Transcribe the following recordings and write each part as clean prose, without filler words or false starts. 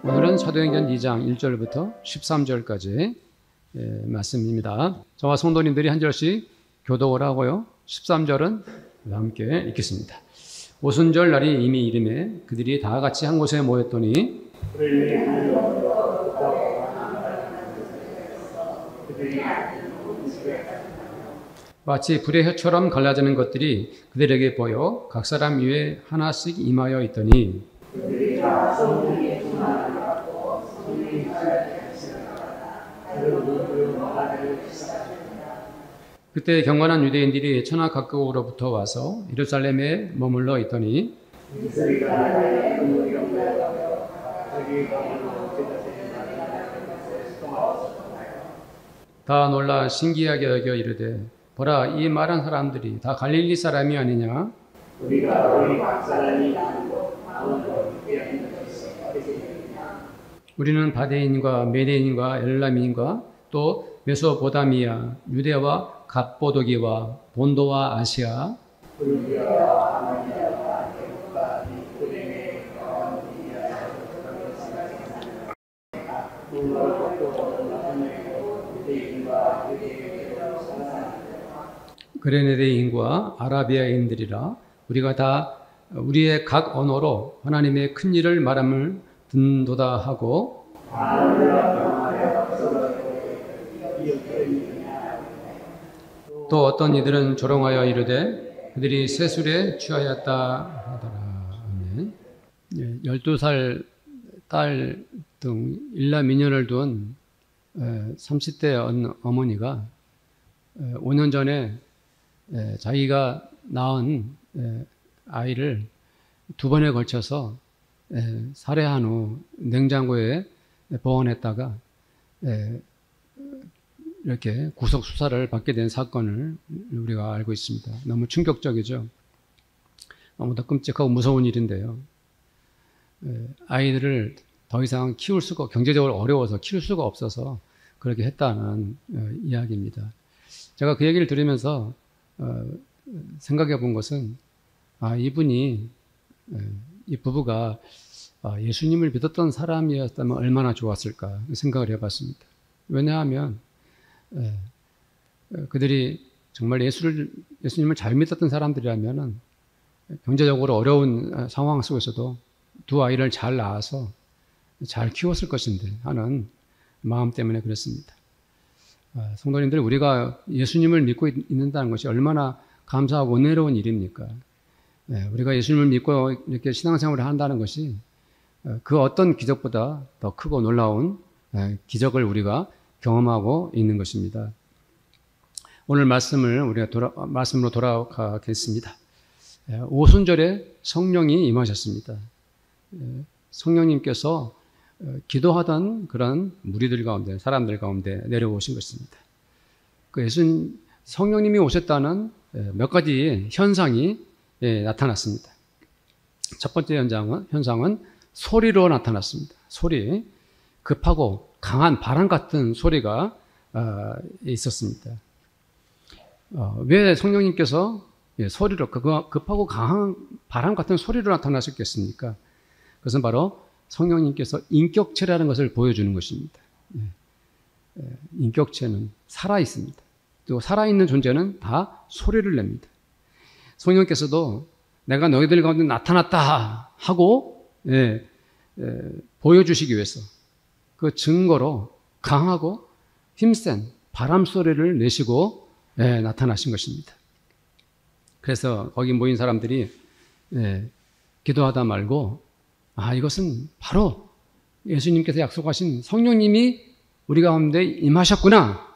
오늘은 사도행전 2장 1절부터 13절까지 말씀입니다. 저와 성도님들이 한 절씩 교독을 하고요. 13절은 함께 읽겠습니다. 오순절 날이 이미 이르매 그들이 다 같이 한 곳에 모였더니 마치 불의 혀처럼 갈라지는 것들이 그들에게 보여 각 사람 위에 하나씩 임하여 있더니 그때 경건한 유대인들이 천하 각국으로부터 와서 예루살렘에 머물러 있더니 다 놀라 신기하게 여겨 이르되 보라 이 말한 사람들이 다 갈릴리 사람이 아니냐? 우리는 바데인과 메데인과 엘라민과 또 메소포타미아, 유대와 갑보도기와 본도와 아시아 그레네데인과 아라비아인들이라 우리가 다 우리의 각 언어로 하나님의 큰 일을 말함을 듣는도다 하고 또 어떤 이들은 조롱하여 이르되 그들이 세술에 취하였다 하더라. 아멘. 12살 딸 등 일남 미녀를 둔 30대 어머니가 5년 전에 자기가 낳은 아이를 2번에 걸쳐서 살해한 후 냉장고에 보관했다가 이렇게 구속 수사를 받게 된 사건을 우리가 알고 있습니다. 너무 충격적이죠. 너무도 끔찍하고 무서운 일인데요. 아이들을 더 이상 키울 수가 경제적으로 어려워서 키울 수가 없어서 그렇게 했다는 이야기입니다. 제가 그 얘기를 들으면서 생각해 본 것은 이 부부가 예수님을 믿었던 사람이었다면 얼마나 좋았을까 생각을 해봤습니다. 왜냐하면 그들이 정말 예수님을 잘 믿었던 사람들이라면 경제적으로 어려운 상황 속에서도 두 아이를 잘 낳아서 잘 키웠을 것인데 하는 마음 때문에 그렇습니다. 성도님들, 우리가 예수님을 믿고 있는다는 것이 얼마나 감사하고 은혜로운 일입니까? 우리가 예수님을 믿고 이렇게 신앙생활을 한다는 것이 그 어떤 기적보다 더 크고 놀라운 기적을 우리가 경험하고 있는 것입니다. 오늘 말씀으로 돌아가겠습니다. 오순절에 성령이 임하셨습니다. 성령님께서 기도하던 그런 무리들 가운데, 사람들 가운데 내려오신 것입니다. 성령님이 오셨다는 몇 가지 현상이 나타났습니다. 첫 번째 현상은 소리로 나타났습니다. 소리, 급하고 강한 바람 같은 소리가 있었습니다. 왜 성령님께서 소리로 급하고 강한 바람 같은 소리로 나타나셨겠습니까? 그것은 바로 성령님께서 인격체라는 것을 보여주는 것입니다. 인격체는 살아있습니다. 또 살아있는 존재는 다 소리를 냅니다. 성령께서도 내가 너희들 가운데 나타났다 하고 보여주시기 위해서 그 증거로 강하고 힘센 바람 소리를 내시고 나타나신 것입니다. 그래서 거기 모인 사람들이 기도하다 말고 이것은 바로 예수님께서 약속하신 성령님이 우리 가운데 임하셨구나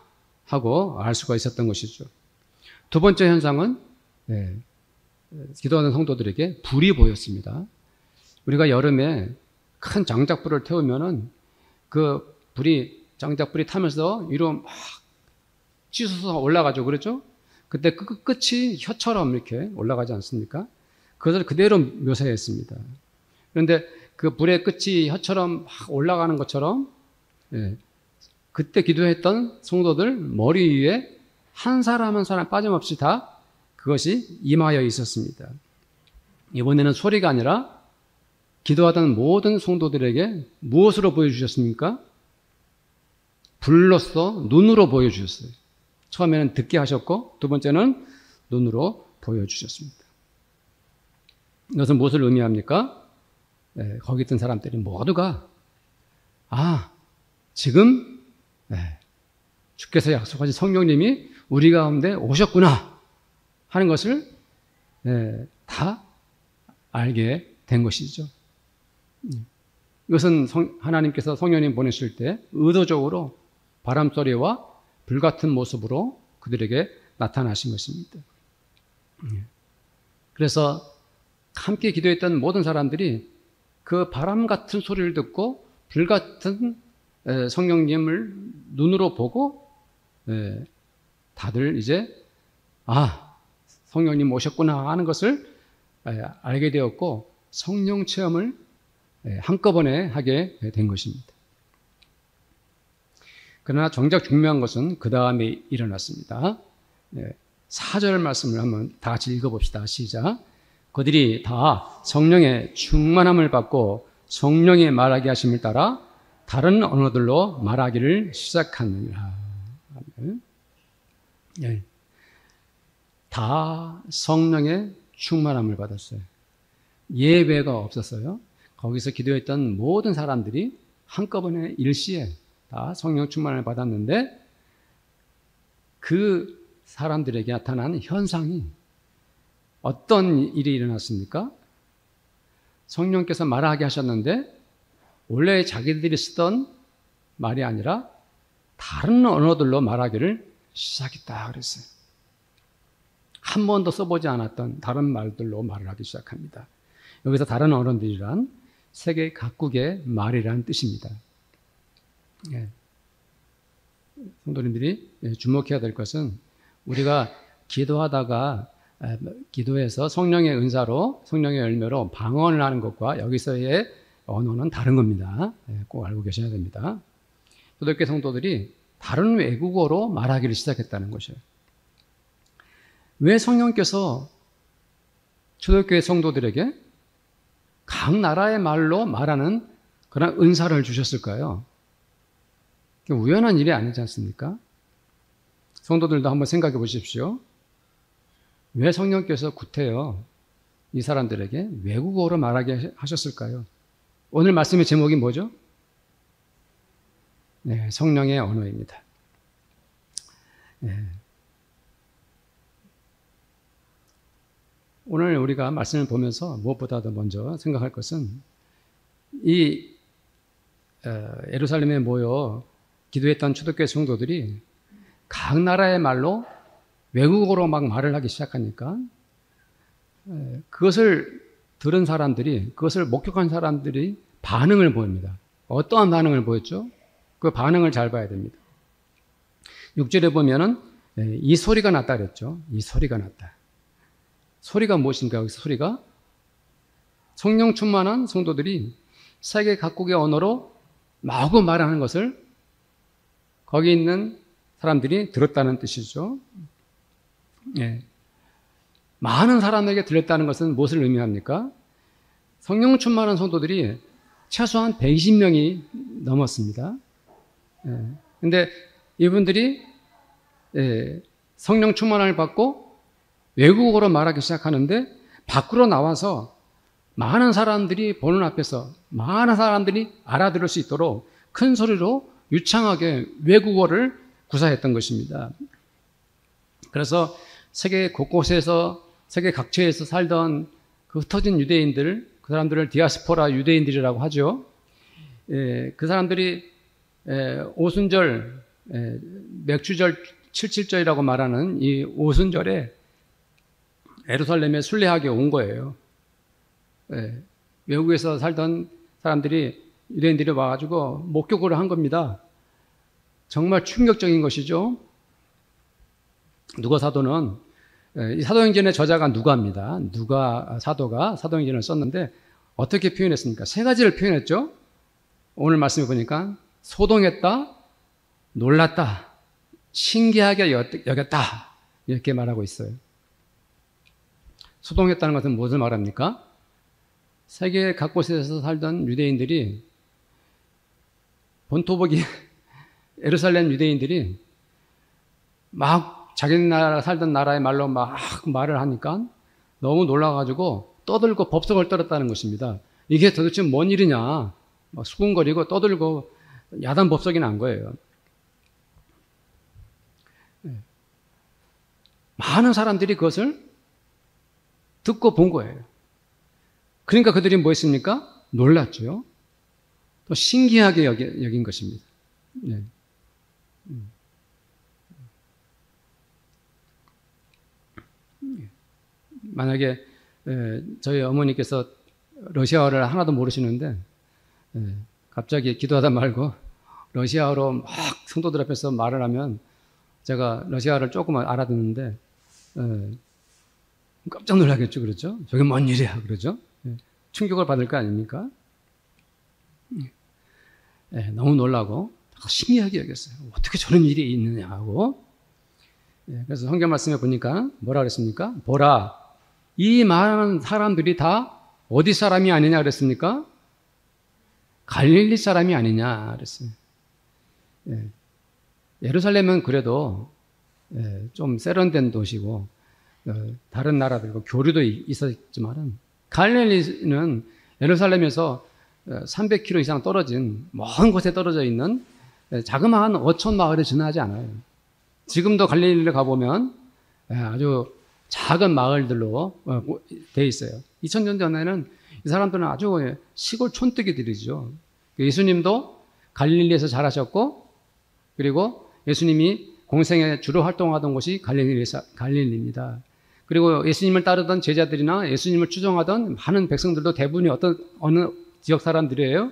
하고 알 수가 있었던 것이죠. 두 번째 현상은 기도하는 성도들에게 불이 보였습니다. 우리가 여름에 큰 장작불을 태우면은 그 장작불이 타면서 위로 막 찌솟아 올라가죠. 그렇죠? 그때 끝이 혀처럼 이렇게 올라가지 않습니까? 그것을 그대로 묘사했습니다. 그런데 그 불의 끝이 혀처럼 막 올라가는 것처럼 그때 기도했던 성도들 머리 위에 한 사람 한 사람 빠짐없이 다 그것이 임하여 있었습니다. 이번에는 소리가 아니라 기도하던 모든 성도들에게 무엇으로 보여주셨습니까? 불로써 눈으로 보여주셨어요. 처음에는 듣게 하셨고 두 번째는 눈으로 보여주셨습니다. 이것은 무엇을 의미합니까? 거기 있던 사람들이 모두가 지금 주께서 약속하신 성령님이 우리 가운데 오셨구나 하는 것을 다 알게 된 것이죠. 이것은 하나님께서 성령님 보내실 때 의도적으로 바람소리와 불같은 모습으로 그들에게 나타나신 것입니다. 그래서 함께 기도했던 모든 사람들이 그 바람 같은 소리를 듣고 불같은 성령님을 눈으로 보고 다들 이제 성령님 오셨구나 하는 것을 알게 되었고 성령 체험을 한꺼번에 하게 된 것입니다. 그러나 정작 중요한 것은 그 다음에 일어났습니다. 4절 말씀을 한번 다 같이 읽어봅시다. 시작. 그들이 다 성령의 충만함을 받고 성령의 말하게 하심을 따라 다른 언어들로 말하기를 시작하느니라. 다 성령의 충만함을 받았어요. 예배가 없었어요. 거기서 기도했던 모든 사람들이 한꺼번에 일시에 다 성령 충만을 받았는데 그 사람들에게 나타난 현상이 어떤 일이 일어났습니까? 성령께서 말하게 하셨는데 원래 자기들이 쓰던 말이 아니라 다른 언어들로 말하기를 시작했다 그랬어요. 한 번도 써보지 않았던 다른 말들로 말을 하기 시작합니다. 여기서 다른 언어들이란 세계 각국의 말이라는 뜻입니다. 성도님들이 주목해야 될 것은 우리가 기도하다가 기도해서 성령의 은사로 성령의 열매로 방언을 하는 것과 여기서의 언어는 다른 겁니다. 꼭 알고 계셔야 됩니다. 초대교회 성도들이 다른 외국어로 말하기를 시작했다는 것이에요. 왜 성령께서 초대교회 성도들에게 각 나라의 말로 말하는 그런 은사를 주셨을까요? 우연한 일이 아니지 않습니까? 성도들도 한번 생각해 보십시오. 왜 성령께서 구태여 이 사람들에게 외국어로 말하게 하셨을까요? 오늘 말씀의 제목이 뭐죠? 성령의 언어입니다. 오늘 우리가 말씀을 보면서 무엇보다도 먼저 생각할 것은 이 예루살렘에 모여 기도했던 초대교회 성도들이 각 나라의 말로 외국어로 막 말을 하기 시작하니까 그것을 들은 사람들이, 그것을 목격한 사람들이 반응을 보입니다. 어떠한 반응을 보였죠? 그 반응을 잘 봐야 됩니다. 6절에 보면은 이 소리가 났다 그랬죠. 이 소리가 났다. 소리가 무엇인가? 여기서 소리가 성령 충만한 성도들이 세계 각국의 언어로 마구 말하는 것을 거기 있는 사람들이 들었다는 뜻이죠. 많은 사람에게 들렸다는 것은 무엇을 의미합니까? 성령 충만한 성도들이 최소한 120명이 넘었습니다. 근데 이분들이 성령 충만을 받고 외국어로 말하기 시작하는데 밖으로 나와서 많은 사람들이 보는 앞에서 많은 사람들이 알아들을 수 있도록 큰 소리로 유창하게 외국어를 구사했던 것입니다. 그래서 세계 곳곳에서 세계 각처에서 살던 그 흩어진 유대인들, 그 사람들을 디아스포라 유대인들이라고 하죠. 그 사람들이 오순절, 맥주절 77절이라고 말하는 이 오순절에 예루살렘에 순례하게 온 거예요. 외국에서 살던 사람들이 유대인들이 와가지고 목격을 한 겁니다. 정말 충격적인 것이죠. 누가 사도는 이 사도행전의 저자가 누가입니다. 누가 사도가 사도행전을 썼는데 어떻게 표현했습니까? 세 가지를 표현했죠. 오늘 말씀해 보니까 소동했다, 놀랐다, 신기하게 여겼다 이렇게 말하고 있어요. 소동했다는 것은 무엇을 말합니까? 세계 각곳에서 살던 유대인들이 본토복이 예루살렘 유대인들이 막 자기 나라 살던 나라의 말로 막 말을 하니까 너무 놀라가지고 떠들고 법석을 떨었다는 것입니다. 이게 도대체 뭔 일이냐? 막 수군거리고 떠들고 야단 법석이 난 거예요. 많은 사람들이 그것을 듣고 본 거예요. 그러니까 그들이 뭐 했습니까? 놀랐죠. 또 신기하게 여긴 것입니다. 네. 만약에 저희 어머니께서 러시아어를 하나도 모르시는데 갑자기 기도하다 말고 러시아어로 막 성도들 앞에서 말을 하면 제가 러시아어를 조금 알아듣는데 깜짝 놀라겠죠. 그렇죠? 저게 뭔 일이야. 그러죠? 충격을 받을 거 아닙니까? 너무 놀라고 신기하게 여겼어요. 어떻게 저런 일이 있느냐 하고. 그래서 성경 말씀에 보니까 뭐라 그랬습니까? 보라, 이 많은 사람들이 다 어디 사람이 아니냐 그랬습니까? 갈릴리 사람이 아니냐 그랬어요. 예루살렘은 그래도 좀 세련된 도시고 다른 나라들과 교류도 있었지만 갈릴리는 예루살렘에서 300km 이상 떨어진 먼 곳에 떨어져 있는 자그마한 어촌 마을에 지나지 않아요. 지금도 갈릴리를 가보면 아주 작은 마을들로 돼 있어요. 2000년 전에는 이 사람들은 아주 시골 촌뜨기들이죠. 예수님도 갈릴리에서 자라셨고, 그리고 예수님이 공생에 주로 활동하던 곳이 갈릴리입니다. 그리고 예수님을 따르던 제자들이나 예수님을 추종하던 많은 백성들도 대부분이 어느 지역 사람들이에요?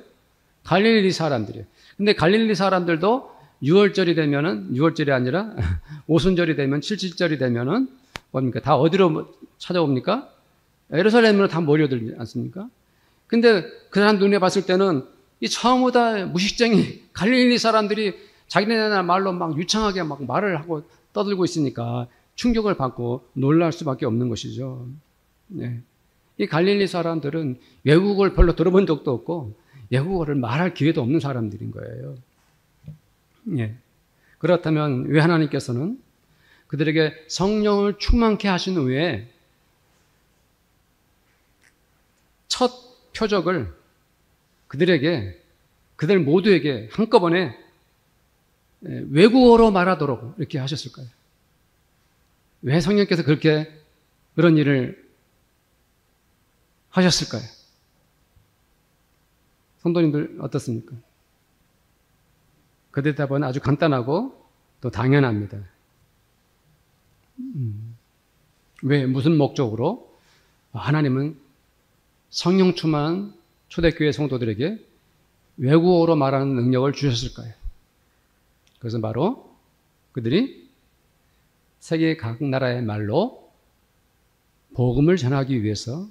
갈릴리 사람들이에요. 근데 갈릴리 사람들도 6월절이 되면은, 6월절이 아니라 오순절이 되면, 77절이 되면은 뭡니까? 다 어디로 찾아옵니까? 예루살렘으로 다 몰려들지 않습니까? 근데 그 사람 눈에 봤을 때는 이 처음보다 무식쟁이 갈릴리 사람들이 자기네 말로 막 유창하게 막 말을 하고 떠들고 있으니까 충격을 받고 놀랄 수밖에 없는 것이죠. 네. 이 갈릴리 사람들은 외국어를 별로 들어본 적도 없고 외국어를 말할 기회도 없는 사람들인 거예요. 예. 그렇다면 왜 하나님께서는 그들에게 성령을 충만케 하신 후에 첫 표적을 그들 모두에게 한꺼번에 외국어로 말하도록 이렇게 하셨을까요? 왜 성령께서 그런 일을 하셨을까요? 성도님들 어떻습니까? 그 대답은 아주 간단하고 또 당연합니다. 왜? 무슨 목적으로? 하나님은 성령 충만 초대교회 성도들에게 외국어로 말하는 능력을 주셨을까요? 그것은 바로 그들이 세계 각 나라의 말로 복음을 전하기 위해서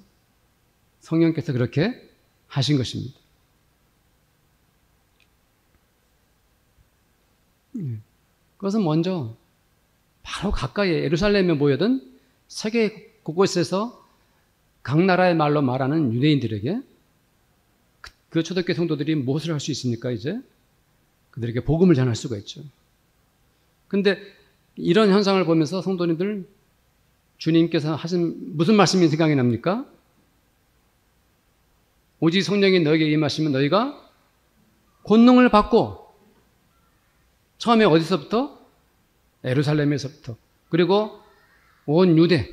성령께서 그렇게 하신 것입니다. 그것은 먼저 바로 가까이에 예루살렘에 모여든 세계 곳곳에서 각 나라의 말로 말하는 유대인들에게 그 초대교회 성도들이 무엇을 할 수 있습니까? 이제 그들에게 복음을 전할 수가 있죠. 근데 이런 현상을 보면서 성도님들 주님께서 하신 무슨 말씀이 생각이 납니까? 오직 성령이 너에게 임하시면 너희가 권능을 받고 처음에 어디서부터? 예루살렘에서부터. 그리고 온 유대,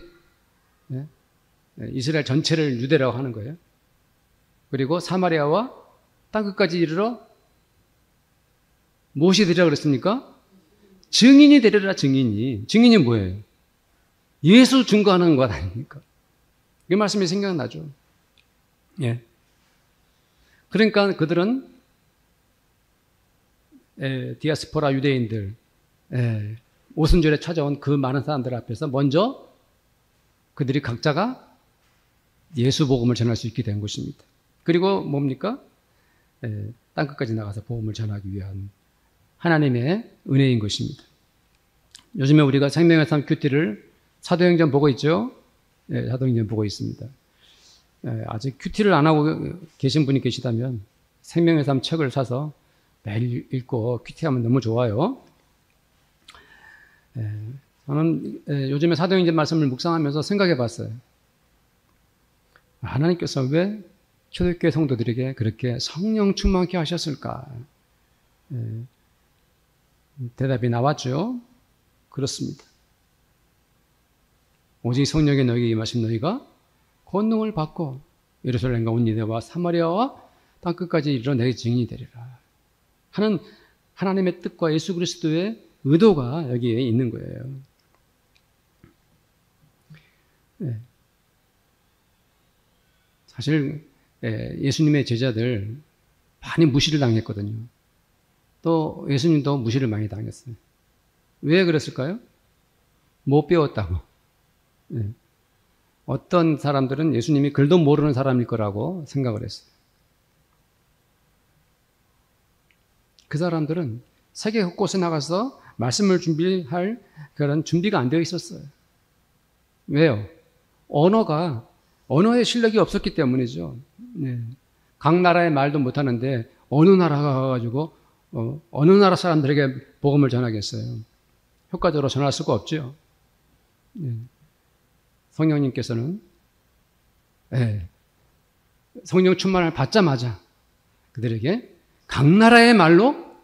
이스라엘 전체를 유대라고 하는 거예요. 그리고 사마리아와 땅끝까지 이르러 무엇이 되리라 그랬습니까? 증인이 되리라, 증인이. 증인이 뭐예요? 예수 증거하는 것 아닙니까? 이 말씀이 생각나죠. 예. 그러니까 그들은 디아스포라 유대인들, 오순절에 찾아온 그 많은 사람들 앞에서 먼저 그들이 각자가 예수 복음을 전할 수 있게 된 것입니다. 그리고 뭡니까? 땅끝까지 나가서 복음을 전하기 위한 하나님의 은혜인 것입니다. 요즘에 우리가 생명의 삶 큐티를 사도행전 보고 있죠? 네, 사도행전 보고 있습니다. 아직 큐티를 안 하고 계신 분이 계시다면 생명의 삶 책을 사서 매일 읽고 큐티하면 너무 좋아요. 저는 요즘에 사도행전 말씀을 묵상하면서 생각해 봤어요. 하나님께서 왜 초대교회 성도들에게 그렇게 성령 충만케 하셨을까? 대답이 나왔죠. 그렇습니다. 오직 성령의 너희에게 임하신 너희가 권능을 받고 예루살렘과 온 유대와 사마리아와 땅끝까지 이르러 내 증인이 되리라 하는 하나님의 뜻과 예수 그리스도의 의도가 여기에 있는 거예요. 사실 예수님의 제자들 많이 무시를 당했거든요. 또 예수님도 무시를 많이 당했어요. 왜 그랬을까요? 못 배웠다고. 어떤 사람들은 예수님이 글도 모르는 사람일 거라고 생각을 했어요. 그 사람들은 세계 곳곳에 나가서 말씀을 준비할 그런 준비가 안 되어 있었어요. 왜요? 언어의 실력이 없었기 때문이죠. 각 나라의 말도 못하는데 어느 나라가 가가지고 어느 나라 사람들에게 복음을 전하겠어요. 효과적으로 전할 수가 없죠. 성령님께서는 성령 충만을 받자마자 그들에게 각 나라의 말로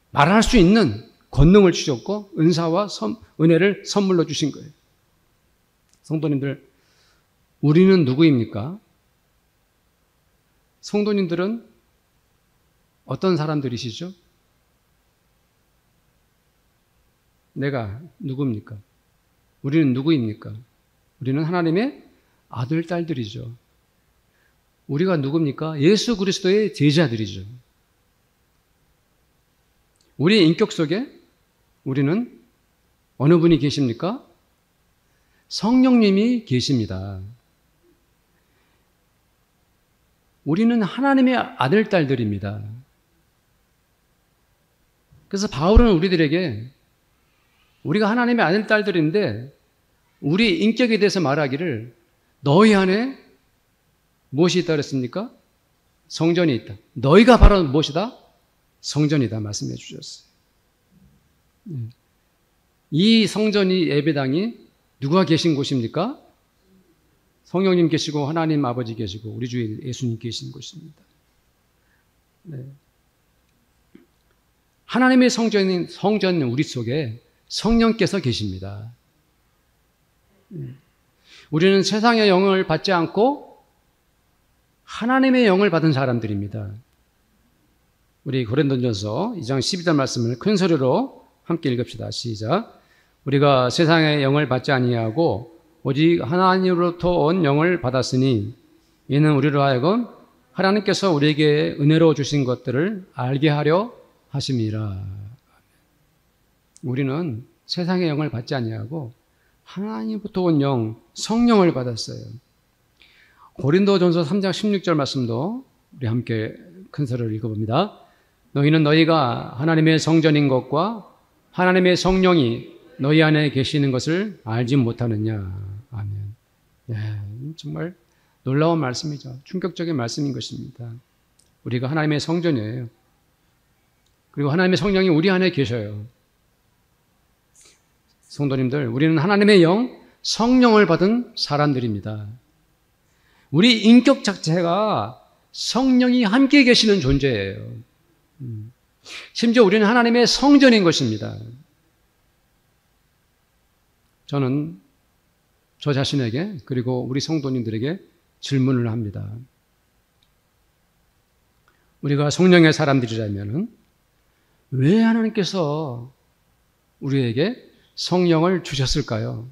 말할 수 있는 권능을 주셨고 은사와 은혜를 선물로 주신 거예요. 성도님들, 우리는 누구입니까? 성도님들은 어떤 사람들이시죠? 내가 누굽니까? 우리는 누구입니까? 우리는 하나님의 아들, 딸들이죠. 우리가 누굽니까? 예수 그리스도의 제자들이죠. 우리의 인격 속에 우리는 어느 분이 계십니까? 성령님이 계십니다. 우리는 하나님의 아들, 딸들입니다. 그래서 바울은 우리들에게 우리가 하나님의 아들, 딸들인데 우리 인격에 대해서 말하기를 너희 안에 무엇이 있다 그랬습니까? 성전이 있다. 너희가 바로 무엇이다? 성전이다 말씀해 주셨어요. 이 성전이 예배당이 누가 계신 곳입니까? 성령님 계시고 하나님 아버지 계시고 우리 주 예수님 계신 곳입니다. 하나님의 성전 우리 속에 성령께서 계십니다. 우리는 세상의 영을 받지 않고 하나님의 영을 받은 사람들입니다. 우리 고린도전서 2장 12절 말씀을 큰 소리로 함께 읽읍시다. 시작. 우리가 세상의 영을 받지 아니하고 오직 하나님으로부터 온 영을 받았으니 이는 우리로 하여금 하나님께서 우리에게 은혜로 주신 것들을 알게 하려 하심이라. 우리는 세상의 영을 받지 아니하고 하나님부터 온 영, 성령을 받았어요. 고린도전서 3장 16절 말씀도 우리 함께 큰 소리로 읽어봅니다. 너희는 너희가 하나님의 성전인 것과 하나님의 성령이 너희 안에 계시는 것을 알지 못하느냐. 아멘. 정말 놀라운 말씀이죠. 충격적인 말씀인 것입니다. 우리가 하나님의 성전이에요. 그리고 하나님의 성령이 우리 안에 계셔요. 성도님들, 우리는 하나님의 영, 성령을 받은 사람들입니다. 우리 인격 자체가 성령이 함께 계시는 존재예요. 심지어 우리는 하나님의 성전인 것입니다. 저는 저 자신에게 그리고 우리 성도님들에게 질문을 합니다. 우리가 성령의 사람들이라면 왜 하나님께서 우리에게 성령을 주셨을까요?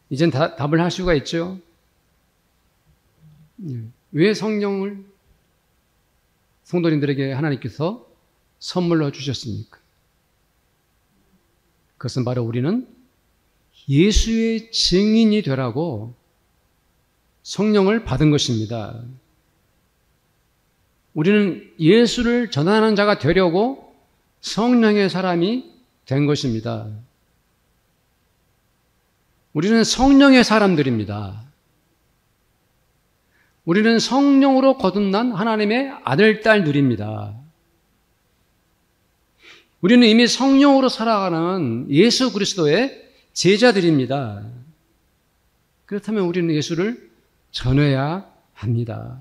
이젠 답을 할 수가 있죠. 왜 성령을 성도님들에게 하나님께서 선물로 주셨습니까? 그것은 바로 우리는 예수의 증인이 되라고 성령을 받은 것입니다. 우리는 예수를 전하는 자가 되려고 성령의 사람이 된 것입니다. 우리는 성령의 사람들입니다. 우리는 성령으로 거듭난 하나님의 아들, 딸들입니다. 우리는 이미 성령으로 살아가는 예수 그리스도의 제자들입니다. 그렇다면 우리는 예수를 전해야 합니다.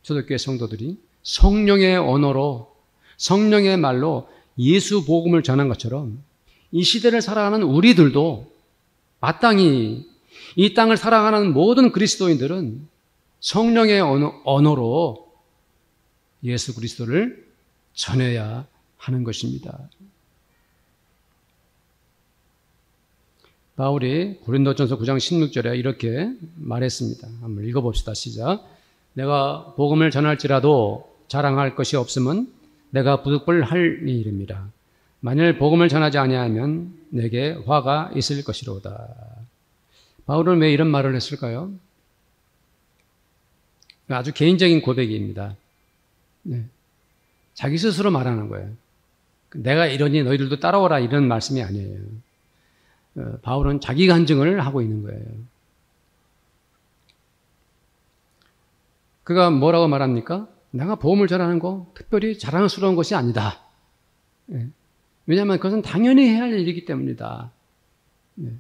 초대교회 성도들이 성령의 언어로, 성령의 말로 예수 복음을 전한 것처럼 이 시대를 살아가는 우리들도 마땅히 이 땅을 살아가는 모든 그리스도인들은 성령의 언어로 예수 그리스도를 전해야 하는 것입니다. 바울이 고린도전서 9장 16절에 이렇게 말했습니다. 한번 읽어봅시다. 시작. 내가 복음을 전할지라도 자랑할 것이 없음은 내가 부득불할 일입니다. 만일 복음을 전하지 아니하면 내게 화가 있을 것이로다. 바울은 왜 이런 말을 했을까요? 아주 개인적인 고백입니다. 네. 자기 스스로 말하는 거예요. 내가 이러니 너희들도 따라오라 이런 말씀이 아니에요. 바울은 자기 간증을 하고 있는 거예요. 그가 뭐라고 말합니까? 내가 복음을 전하는 거 특별히 자랑스러운 것이 아니다. 네. 왜냐하면 그것은 당연히 해야 할 일이기 때문이다. 네.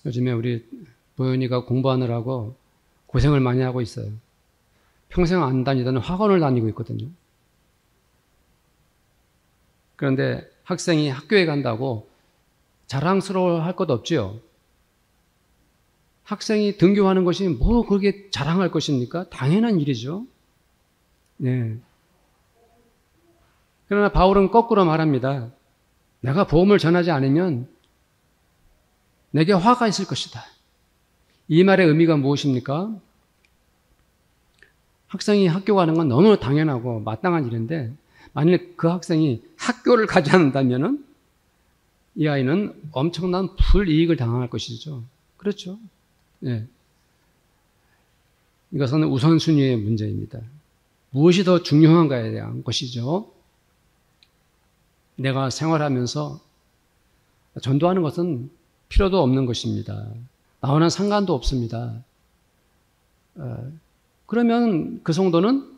요즘에 우리 보현이가 공부하느라고 고생을 많이 하고 있어요. 평생 안 다니던 학원을 다니고 있거든요. 그런데 학생이 학교에 간다고 자랑스러워할 것 없지요. 학생이 등교하는 것이 뭐 그렇게 자랑할 것입니까? 당연한 일이죠. 네. 그러나 바울은 거꾸로 말합니다. 내가 복음을 전하지 않으면 내게 화가 있을 것이다. 이 말의 의미가 무엇입니까? 학생이 학교 가는 건 너무 당연하고 마땅한 일인데 만일 그 학생이 학교를 가지 않는다면 이 아이는 엄청난 불이익을 당할 것이죠. 그렇죠? 네. 이것은 우선순위의 문제입니다. 무엇이 더 중요한가에 대한 것이죠. 내가 생활하면서 전도하는 것은 필요도 없는 것입니다. 나와는 상관도 없습니다. 그러면 그 성도는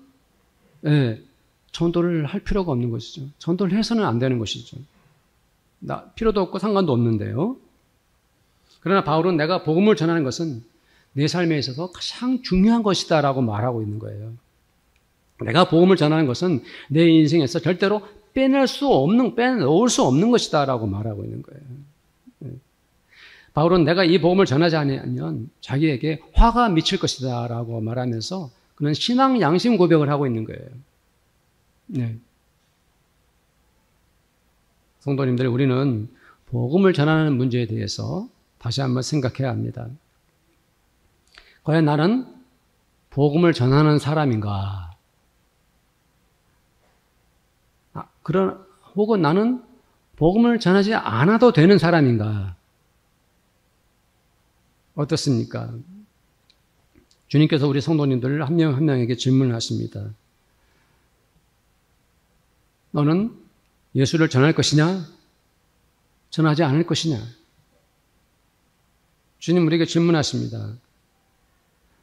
전도를 할 필요가 없는 것이죠. 전도를 해서는 안 되는 것이죠. 필요도 없고 상관도 없는데요. 그러나 바울은 내가 복음을 전하는 것은 내 삶에 있어서 가장 중요한 것이다 라고 말하고 있는 거예요. 내가 복음을 전하는 것은 내 인생에서 절대로 빼놓을 수 없는 것이다 라고 말하고 있는 거예요. 바울은 내가 이 복음을 전하지 않으면 자기에게 화가 미칠 것이다 라고 말하면서 그는 신앙 양심 고백을 하고 있는 거예요. 네. 성도님들, 우리는 복음을 전하는 문제에 대해서 다시 한번 생각해야 합니다. 과연 나는 복음을 전하는 사람인가? 혹은 나는 복음을 전하지 않아도 되는 사람인가? 어떻습니까? 주님께서 우리 성도님들 한 명 한 명에게 질문을 하십니다. 너는 예수를 전할 것이냐? 전하지 않을 것이냐? 주님 우리에게 질문하십니다.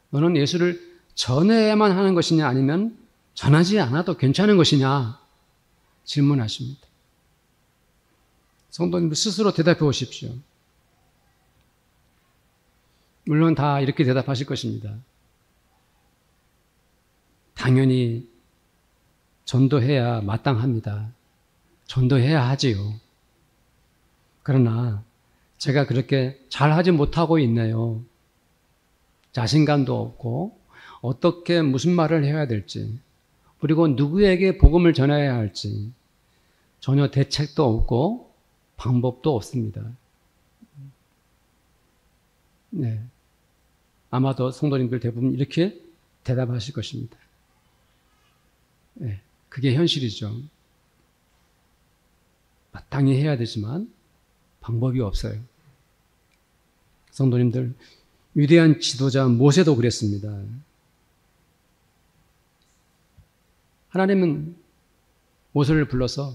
너는 예수를 전해야만 하는 것이냐 아니면 전하지 않아도 괜찮은 것이냐? 질문하십니다. 성도님들 스스로 대답해 보십시오. 물론 다 이렇게 대답하실 것입니다. 당연히 전도해야 마땅합니다. 전도해야 하지요. 그러나 제가 그렇게 잘하지 못하고 있네요. 자신감도 없고 어떻게 무슨 말을 해야 될지 그리고 누구에게 복음을 전해야 할지 전혀 대책도 없고 방법도 없습니다. 네. 아마도 성도님들 대부분 이렇게 대답하실 것입니다. 네. 그게 현실이죠. 마땅히 해야 되지만 방법이 없어요. 성도님들, 위대한 지도자 모세도 그랬습니다. 하나님은 모세를 불러서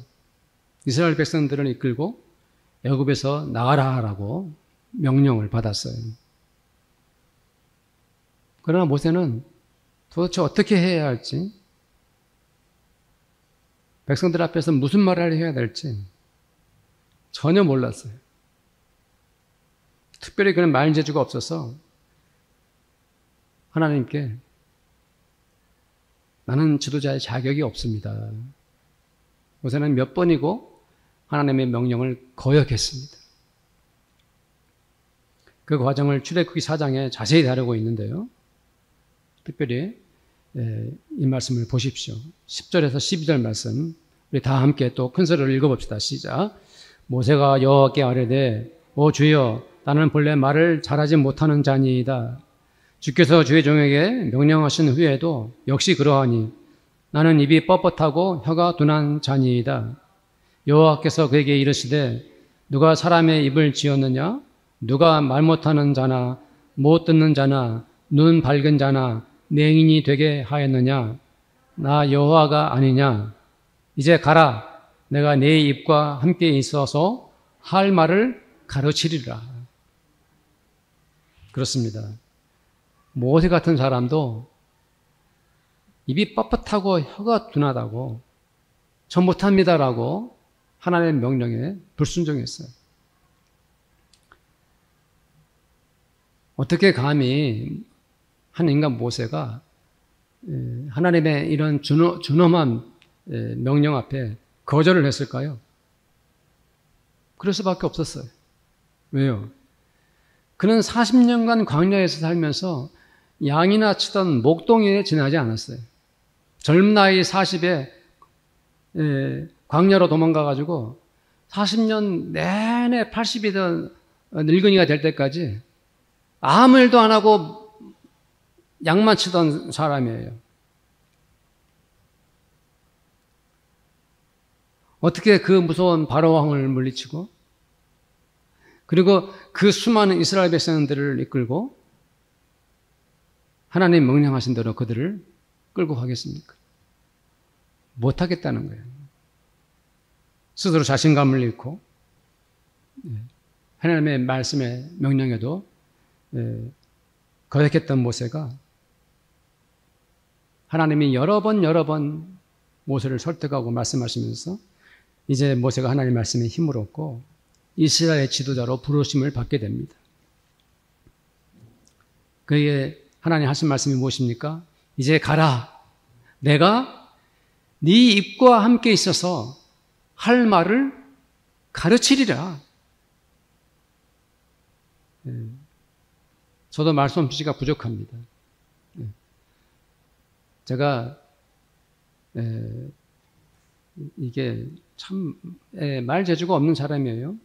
이스라엘 백성들을 이끌고 애굽에서 나가라라고 명령을 받았어요. 그러나 모세는 도대체 어떻게 해야 할지, 백성들 앞에서 무슨 말을 해야 될지 전혀 몰랐어요. 특별히 그런 말 재주가 없어서 하나님께 나는 지도자의 자격이 없습니다. 모세는 몇 번이고 하나님의 명령을 거역했습니다. 그 과정을 출애굽기 4장에 자세히 다루고 있는데요. 특별히 이 말씀을 보십시오. 10절에서 12절 말씀 우리 다 함께 또 큰 소리로 읽어봅시다. 시작. 모세가 여호와께 아뢰되 오 주여 나는 본래 말을 잘하지 못하는 자니이다. 주께서 주의 종에게 명령하신 후에도 역시 그러하니 나는 입이 뻣뻣하고 혀가 둔한 자니이다. 여호와께서 그에게 이르시되 누가 사람의 입을 지었느냐? 누가 말 못하는 자나 못 듣는 자나 눈 밝은 자나 맹인이 되게 하였느냐? 나 여호와가 아니냐? 이제 가라. 내가 네 입과 함께 있어서 할 말을 가르치리라. 그렇습니다. 모세 같은 사람도 입이 뻣뻣하고 혀가 둔하다고 저 못합니다라고 하나님의 명령에 불순종했어요. 어떻게 감히 한 인간 모세가 하나님의 이런 준엄한 명령 앞에 거절을 했을까요? 그럴 수밖에 없었어요. 왜요? 그는 40년간 광야에서 살면서 양이나 치던 목동이에 지나지 않았어요. 젊은 나이 40에 광야로 도망가가지고 40년 내내 80이던 늙은이가 될 때까지 아무 일도 안 하고 양만 치던 사람이에요. 어떻게 그 무서운 바로왕을 물리치고 그리고 그 수많은 이스라엘 백성들을 이끌고 하나님 명령하신 대로 그들을 끌고 가겠습니까? 못하겠다는 거예요. 스스로 자신감을 잃고 하나님의 말씀의 명령에도 거역했던 모세가 하나님이 여러 번 모세를 설득하고 말씀하시면서 이제 모세가 하나님의 말씀에 힘을 얻고 이스라엘의 지도자로 부르심을 받게 됩니다. 그에게 하나님 하신 말씀이 무엇입니까? 이제 가라. 내가 네 입과 함께 있어서 할 말을 가르치리라. 저도 말솜씨가 부족합니다. 제가 이게 참 말 재주가 없는 사람이에요.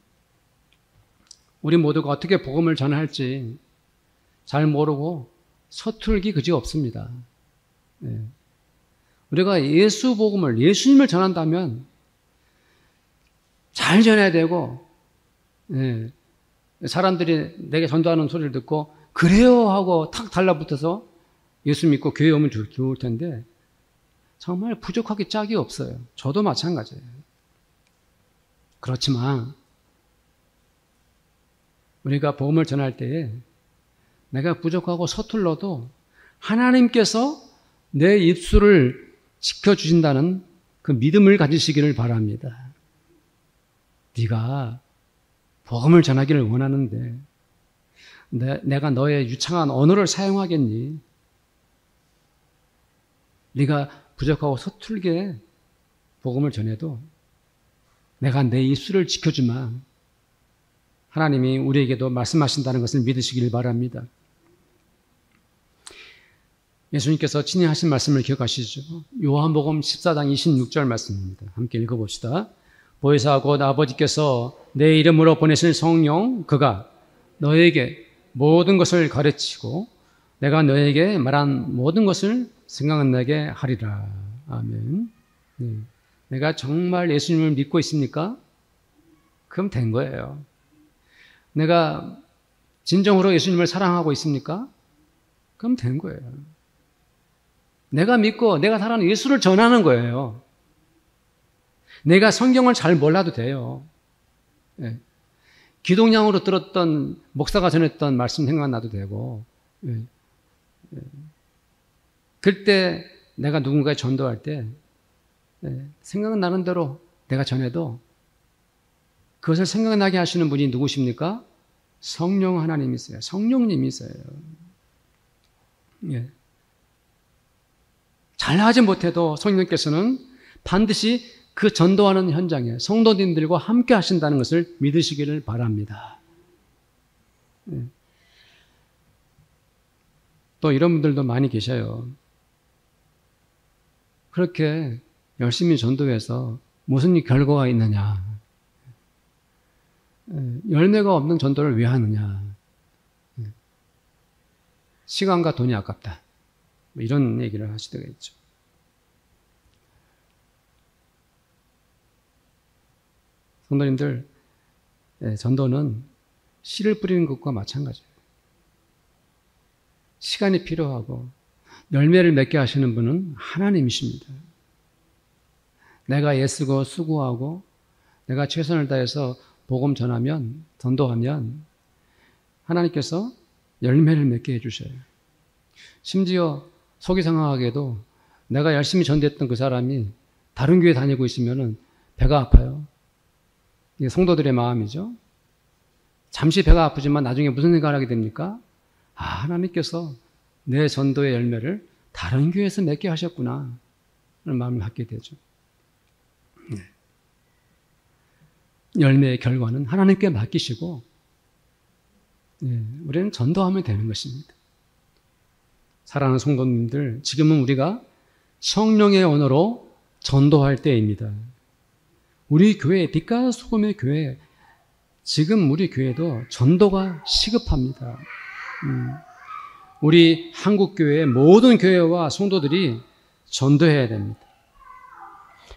우리 모두가 어떻게 복음을 전할지 잘 모르고 서툴기 그지 없습니다. 우리가 예수 복음을, 예수님을 전한다면 잘 전해야 되고, 사람들이 내게 전도하는 소리를 듣고 그래요 하고 탁 달라붙어서 예수 믿고 교회 오면 좋을 텐데 정말 부족하기 짝이 없어요. 저도 마찬가지예요. 그렇지만 우리가 복음을 전할 때에 내가 부족하고 서툴러도 하나님께서 내 입술을 지켜주신다는 그 믿음을 가지시기를 바랍니다. 네가 복음을 전하기를 원하는데 내가 너의 유창한 언어를 사용하겠니? 네가 부족하고 서툴게 복음을 전해도 내가 내 입술을 지켜주면 하나님이 우리에게도 말씀하신다는 것을 믿으시길 바랍니다. 예수님께서 친히 하신 말씀을 기억하시죠? 요한복음 14장 26절 말씀입니다. 함께 읽어봅시다. 보혜사 곧 아버지께서 내 이름으로 보내실 성령 그가 너에게 모든 것을 가르치고 내가 너에게 말한 모든 것을 생각나게 하리라. 아멘. 내가 정말 예수님을 믿고 있습니까? 그럼 된 거예요. 내가 진정으로 예수님을 사랑하고 있습니까? 그럼 된 거예요. 내가 믿고 내가 사랑하는 예수를 전하는 기동량으로 들었던 목사가 전했던 말씀 생각나도 되고, 그때 내가 누군가에 전도할 때 생각나는 대로 내가 전해도 그것을 생각나게 하시는 분이 누구십니까? 성령 하나님이세요. 성령님이세요. 예. 잘하지 못해도 성령께서는 반드시 그 전도하는 현장에 성도님들과 함께 하신다는 것을 믿으시기를 바랍니다. 예. 또 이런 분들도 많이 계셔요. 그렇게 열심히 전도해서 무슨 결과가 있느냐? 열매가 없는 전도를 왜 하느냐? 시간과 돈이 아깝다. 이런 얘기를 하실 때가 있죠. 성도님들, 전도는 씨를 뿌리는 것과 마찬가지예요. 시간이 필요하고 열매를 맺게 하시는 분은 하나님이십니다. 내가 애쓰고 수고하고 내가 최선을 다해서 복음 전하면, 전도하면 하나님께서 열매를 맺게 해주셔요. 심지어 속이 상하게도 내가 열심히 전도했던 그 사람이 다른 교회 다니고 있으면 배가 아파요. 이게 성도들의 마음이죠. 잠시 배가 아프지만 나중에 무슨 생각을 하게 됩니까? 아, 하나님께서 내 전도의 열매를 다른 교회에서 맺게 하셨구나 하는 마음을 갖게 되죠. 열매의 결과는 하나님께 맡기시고 우리는 전도하면 되는 것입니다. 사랑하는 성도님들, 지금은 우리가 성령의 언어로 전도할 때입니다. 우리 교회, 빛과 소금의 교회, 지금 우리 교회도 전도가 시급합니다. 우리 한국교회의 모든 교회와 성도들이 전도해야 됩니다.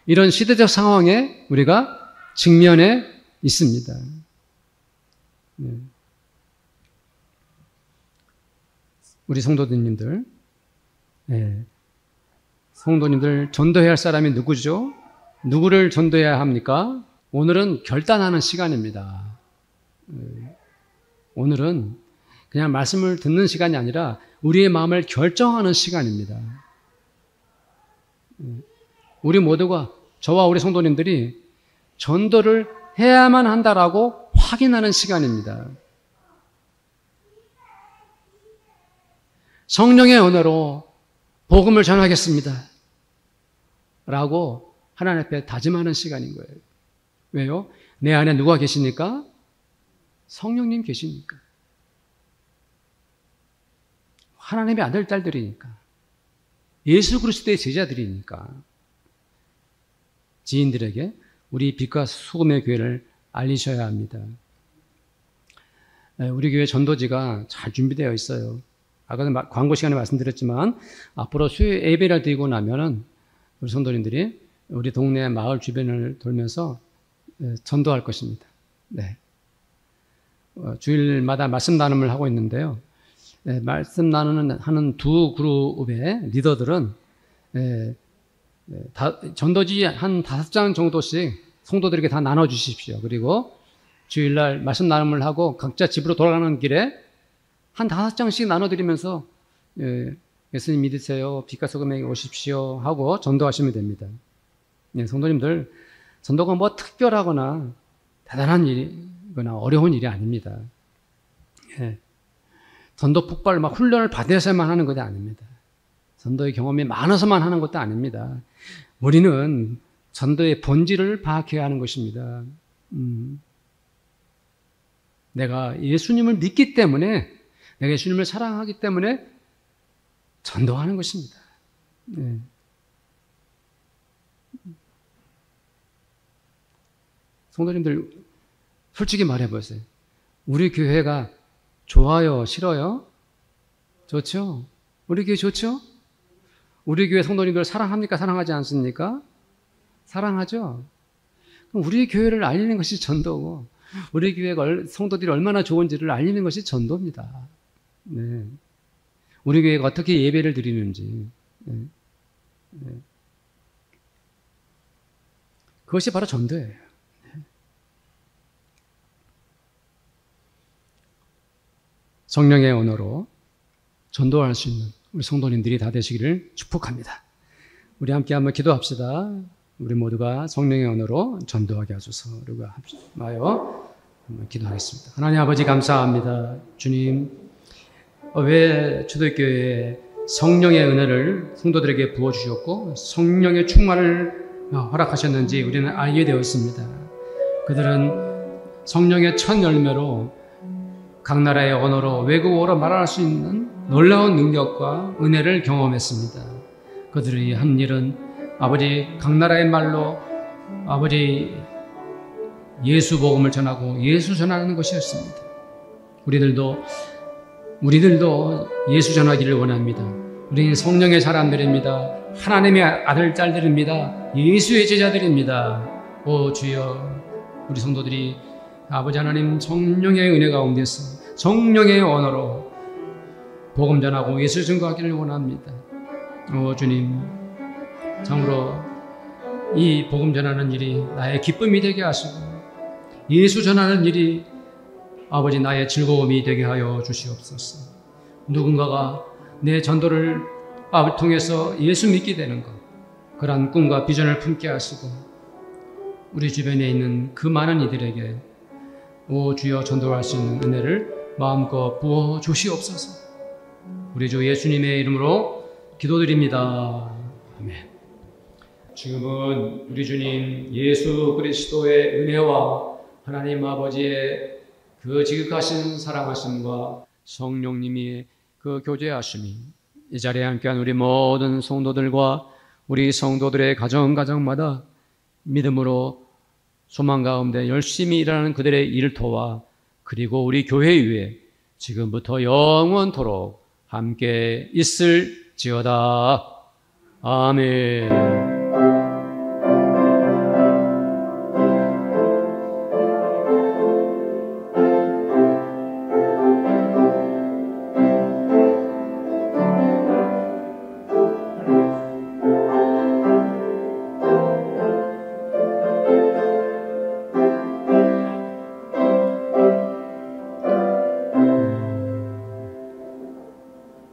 이런 시대적 상황에 우리가 직면해 있습니다. 우리 성도님들, 성도님들 전도해야 할 사람이 누구죠? 누구를 전도해야 합니까? 오늘은 결단하는 시간입니다. 오늘은 그냥 말씀을 듣는 시간이 아니라 우리의 마음을 결정하는 시간입니다. 우리 모두가, 저와 우리 성도님들이 전도를 해야만 한다라고 확인하는 시간입니다. 성령의 언어로 복음을 전하겠습니다. 라고 하나님 앞에 다짐하는 시간인 거예요. 왜요? 내 안에 누가 계십니까? 성령님 계십니까? 하나님의 아들, 딸들이니까. 예수 그리스도의 제자들이니까. 지인들에게 우리 빛과 소금의 교회를 알리셔야 합니다. 우리 교회 전도지가 잘 준비되어 있어요. 아까도 광고 시간에 말씀드렸지만 앞으로 수요 예배를 드리고 나면은 우리 성도님들이 우리 동네 마을 주변을 돌면서 전도할 것입니다. 네. 주일마다 말씀 나눔을 하고 있는데요. 말씀 나누는 하는 두 그룹의 리더들은 전도지 한 5장 정도씩 성도들에게 다 나눠주십시오. 그리고 주일날 말씀 나눔을 하고 각자 집으로 돌아가는 길에 한 5장씩 나눠드리면서 예수님 믿으세요. 빛과 소금에 오십시오 하고 전도하시면 됩니다. 성도님들, 전도가 뭐 특별하거나 대단한 일이거나 어려운 일이 아닙니다. 전도 폭발 막 훈련을 받아서만 하는 것이 아닙니다. 전도의 경험이 많아서만 하는 것도 아닙니다. 우리는 전도의 본질을 파악해야 하는 것입니다. 내가 예수님을 믿기 때문에, 내가 예수님을 사랑하기 때문에 전도하는 것입니다. 성도님들, 솔직히 말해보세요. 우리 교회가 좋아요? 싫어요? 좋죠? 우리 교회 좋죠? 우리 교회 성도님들 사랑합니까? 사랑하지 않습니까? 사랑하죠? 그럼 우리 교회를 알리는 것이 전도고, 우리 교회가 성도들이 얼마나 좋은지를 알리는 것이 전도입니다. 네. 우리 교회가 어떻게 예배를 드리는지. 네. 네. 그것이 바로 전도예요. 네. 성령의 언어로 전도할 수 있는 우리 성도님들이 다 되시기를 축복합니다. 우리 함께 한번 기도합시다. 우리 모두가 성령의 언어로 전도하게 하소서. 우리가 하여 한번 기도하겠습니다. 하나님 아버지 감사합니다. 주님, 왜 초대교회에 성령의 은혜를 성도들에게 부어주셨고 성령의 충만을 허락하셨는지 우리는 알게 되었습니다. 그들은 성령의 첫 열매로 각 나라의 언어로 외국어로 말할 수 있는 놀라운 능력과 은혜를 경험했습니다. 그들이 한 일은 아버지 각 나라의 말로 아버지 예수 복음을 전하고 예수 전하는 것이었습니다. 우리들도 예수 전하기를 원합니다. 우리는 성령의 사람들입니다. 하나님의 아들, 딸들입니다. 예수의 제자들입니다. 오 주여, 우리 성도들이 아버지 하나님 성령의 은혜 가운데서 성령의 언어로 복음 전하고 예수 증거하기를 원합니다. 오 주님, 참으로 이 복음 전하는 일이 나의 기쁨이 되게 하시고 예수 전하는 일이 아버지 나의 즐거움이 되게 하여 주시옵소서. 누군가가 내 전도를 통해서 예수 믿게 되는 것, 그러한 꿈과 비전을 품게 하시고 우리 주변에 있는 그 많은 이들에게 오 주여 전도할 수 있는 은혜를 마음껏 부어 주시옵소서. 우리 주 예수님의 이름으로 기도드립니다. 아멘. 지금은 우리 주님 예수 그리스도의 은혜와 하나님 아버지의 그 지극하신 사랑하심과 성령님이 그 교제하심이 이 자리에 함께한 우리 모든 성도들과 우리 성도들의 가정마다 믿음으로 소망 가운데 열심히 일하는 그들의 일터와 그리고 우리 교회 위에 지금부터 영원토록 함께 있을지어다. 아멘.